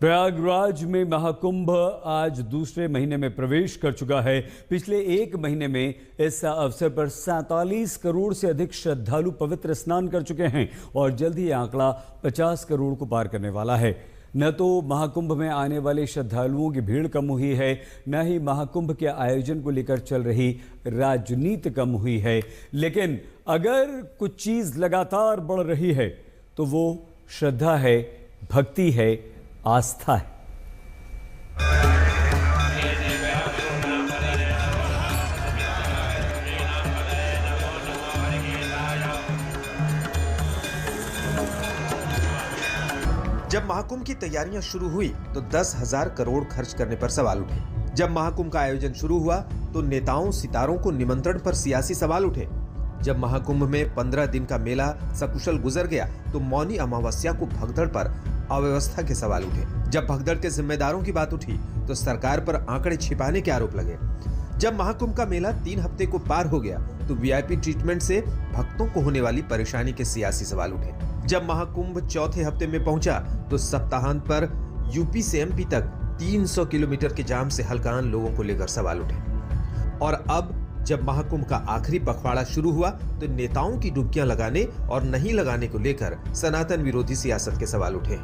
प्रयागराज में महाकुंभ आज दूसरे महीने में प्रवेश कर चुका है। पिछले एक महीने में इस अवसर पर 47 करोड़ से अधिक श्रद्धालु पवित्र स्नान कर चुके हैं और जल्द ही आंकड़ा 50 करोड़ को पार करने वाला है। न तो महाकुंभ में आने वाले श्रद्धालुओं की भीड़ कम हुई है, न ही महाकुंभ के आयोजन को लेकर चल रही राजनीति कम हुई है। लेकिन अगर कुछ चीज लगातार बढ़ रही है तो वो श्रद्धा है, भक्ति है, आस्था है। जब महाकुंभ की तैयारियां शुरू हुई तो 10,000 करोड़ खर्च करने पर सवाल उठे। जब महाकुंभ का आयोजन शुरू हुआ तो नेताओं सितारों को निमंत्रण पर सियासी सवाल उठे। जब महाकुंभ में 15 दिन का मेला सकुशल गुजर गया तो मौनी अमावस्या को भगदड़ पर अव्यवस्था के सवाल उठे। जब भगदड़ के जिम्मेदारों की बात उठी तो सरकार पर आंकड़े छिपाने के आरोप लगे। जब महाकुंभ का मेला 3 हफ्ते को पार हो गया तो वीआईपी ट्रीटमेंट से भक्तों को होने वाली परेशानी के सियासी सवाल उठे। जब महाकुंभ चौथे हफ्ते में पहुंचा तो सप्ताहांत पर यूपी से एमपी तक 300 किलोमीटर के जाम से हलकान लोगों को लेकर सवाल उठे। और अब जब महाकुंभ का आखिरी पखवाड़ा शुरू हुआ तो नेताओं की डुबकियां लगाने और नहीं लगाने को लेकर सनातन विरोधी सियासत के सवाल उठे।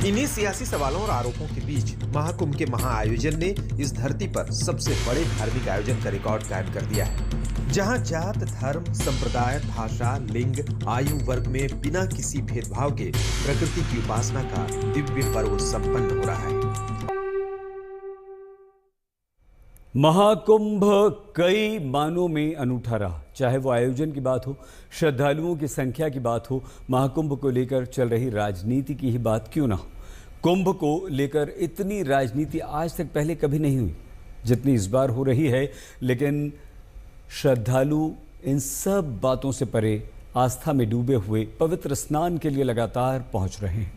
इन्हीं सियासी सवालों और आरोपों के बीच महाकुंभ के महाआयोजन ने इस धरती पर सबसे बड़े धार्मिक आयोजन का रिकॉर्ड कायम कर दिया है, जहां जात, धर्म, संप्रदाय, भाषा, लिंग, आयु वर्ग में बिना किसी भेदभाव के प्रकृति की उपासना का दिव्य पर्व संपन्न हो रहा है। महाकुंभ कई मानों में अनूठा रहा, चाहे वो आयोजन की बात हो, श्रद्धालुओं की संख्या की बात हो, महाकुंभ को लेकर चल रही राजनीति की ही बात क्यों ना हो। कुंभ को लेकर इतनी राजनीति आज तक पहले कभी नहीं हुई जितनी इस बार हो रही है। लेकिन श्रद्धालु इन सब बातों से परे आस्था में डूबे हुए पवित्र स्नान के लिए लगातार पहुंच रहे हैं।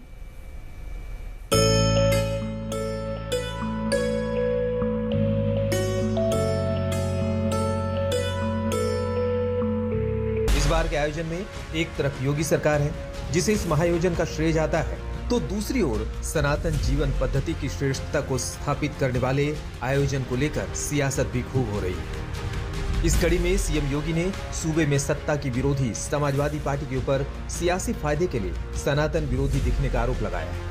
इस बार के आयोजन में एक तरफ योगी सरकार है जिसे इस महाआयोजन का श्रेय जाता है, तो दूसरी ओर सनातन जीवन पद्धति की श्रेष्ठता को स्थापित करने वाले आयोजन को लेकर सियासत भी खूब हो रही है। इस कड़ी में सीएम योगी ने सूबे में सत्ता की विरोधी समाजवादी पार्टी के ऊपर सियासी फायदे के लिए सनातन विरोधी दिखने का आरोप लगाया है।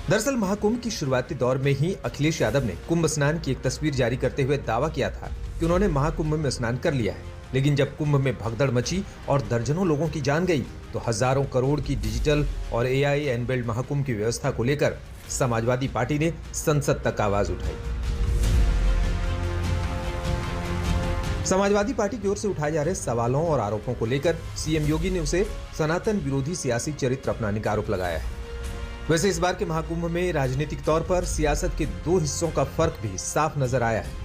दरअसल महाकुंभ की शुरुआती दौर में ही अखिलेश यादव ने कुंभ स्नान की एक तस्वीर जारी करते हुए दावा किया था कि उन्होंने महाकुंभ में स्नान कर लिया है। लेकिन जब कुंभ में भगदड़ मची और दर्जनों लोगों की जान गई तो हजारों करोड़ की डिजिटल और एआई एनबिल्ड महाकुंभ की व्यवस्था को लेकर समाजवादी पार्टी ने संसद तक आवाज उठाई। समाजवादी पार्टी की ओर से उठाए जा रहे सवालों और आरोपों को लेकर सीएम योगी ने उसे सनातन विरोधी सियासी चरित्र अपनाने का आरोप लगाया है। वैसे इस बार के महाकुंभ में राजनीतिक तौर पर सियासत के 2 हिस्सों का फर्क भी साफ नजर आया है।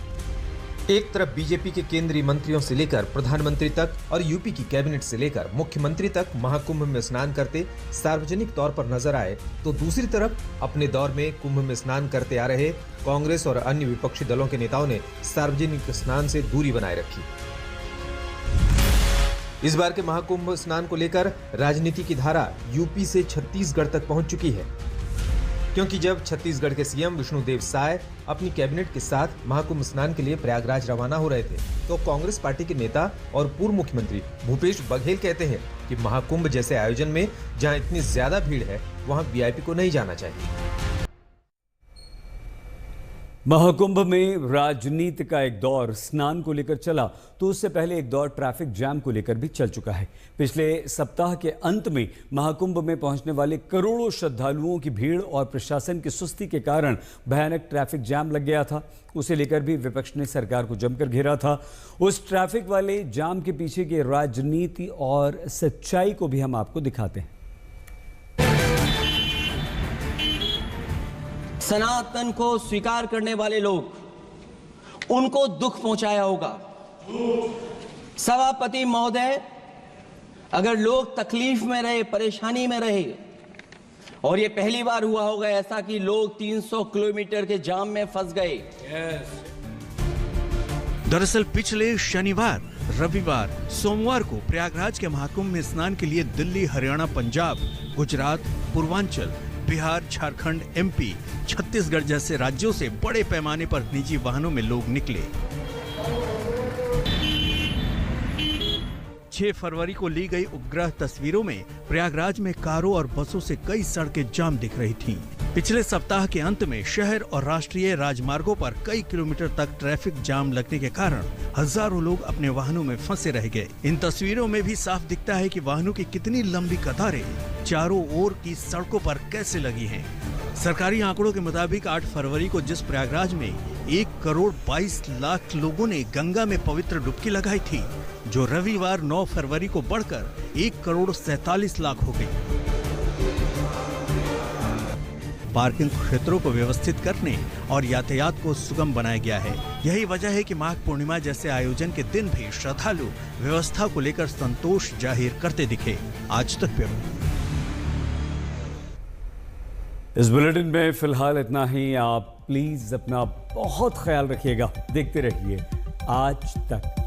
एक तरफ बीजेपी के केंद्रीय मंत्रियों से लेकर प्रधानमंत्री तक और यूपी की कैबिनेट से लेकर मुख्यमंत्री तक महाकुंभ में स्नान करते सार्वजनिक तौर पर नजर आए, तो दूसरी तरफ अपने दौर में कुंभ में स्नान करते आ रहे कांग्रेस और अन्य विपक्षी दलों के नेताओं ने सार्वजनिक स्नान से दूरी बनाए रखी। इस बार के महाकुंभ स्नान को लेकर राजनीति की धारा यूपी से छत्तीसगढ़ तक पहुंच चुकी है, क्योंकि जब छत्तीसगढ़ के सीएम विष्णुदेव साय अपनी कैबिनेट के साथ महाकुंभ स्नान के लिए प्रयागराज रवाना हो रहे थे तो कांग्रेस पार्टी के नेता और पूर्व मुख्यमंत्री भूपेश बघेल कहते हैं कि महाकुंभ जैसे आयोजन में जहां इतनी ज्यादा भीड़ है वहां वीआईपी को नहीं जाना चाहिए। महाकुंभ में राजनीति का एक दौर स्नान को लेकर चला तो उससे पहले एक दौर ट्रैफिक जैम को लेकर भी चल चुका है। पिछले सप्ताह के अंत में महाकुंभ में पहुंचने वाले करोड़ों श्रद्धालुओं की भीड़ और प्रशासन की सुस्ती के कारण भयानक ट्रैफिक जैम लग गया था। उसे लेकर भी विपक्ष ने सरकार को जमकर घेरा था। उस ट्रैफिक वाले जाम के पीछे की राजनीति और सच्चाई को भी हम आपको दिखाते हैं। सनातन को स्वीकार करने वाले लोग, उनको दुख पहुंचाया होगा। सभापति महोदय, अगर लोग तकलीफ में रहे, परेशानी में रहे, और ये पहली बार हुआ होगा ऐसा कि लोग 300 किलोमीटर के जाम में फंस गए। दरअसल पिछले शनिवार, रविवार, सोमवार को प्रयागराज के महाकुंभ में स्नान के लिए दिल्ली, हरियाणा, पंजाब, गुजरात, पूर्वांचल, बिहार, झारखंड, एमपी, छत्तीसगढ़ जैसे राज्यों से बड़े पैमाने पर निजी वाहनों में लोग निकले। 6 फरवरी को ली गई उपग्रह तस्वीरों में प्रयागराज में कारों और बसों से कई सड़कें जाम दिख रही थीं। पिछले सप्ताह के अंत में शहर और राष्ट्रीय राजमार्गों पर कई किलोमीटर तक ट्रैफिक जाम लगने के कारण हजारों लोग अपने वाहनों में फंसे रह गए। इन तस्वीरों में भी साफ दिखता है कि वाहनों की कितनी लंबी कतारें चारों ओर की सड़कों पर कैसे लगी हैं। सरकारी आंकड़ों के मुताबिक 8 फरवरी को जिस प्रयागराज में 1 करोड़ 22 लाख लोगों ने गंगा में पवित्र डुबकी लगाई थी, जो रविवार 9 फरवरी को बढ़कर 1 करोड़ 47 लाख हो गई। पार्किंग क्षेत्रों को व्यवस्थित करने और यातायात को सुगम बनाया गया है। यही वजह है कि माघ पूर्णिमा जैसे आयोजन के दिन भी श्रद्धालु व्यवस्था को लेकर संतोष जाहिर करते दिखे। आज तक ब्यूरो। इस बुलेटिन में फिलहाल इतना ही। आप प्लीज अपना बहुत ख्याल रखिएगा। देखते रहिए आज तक।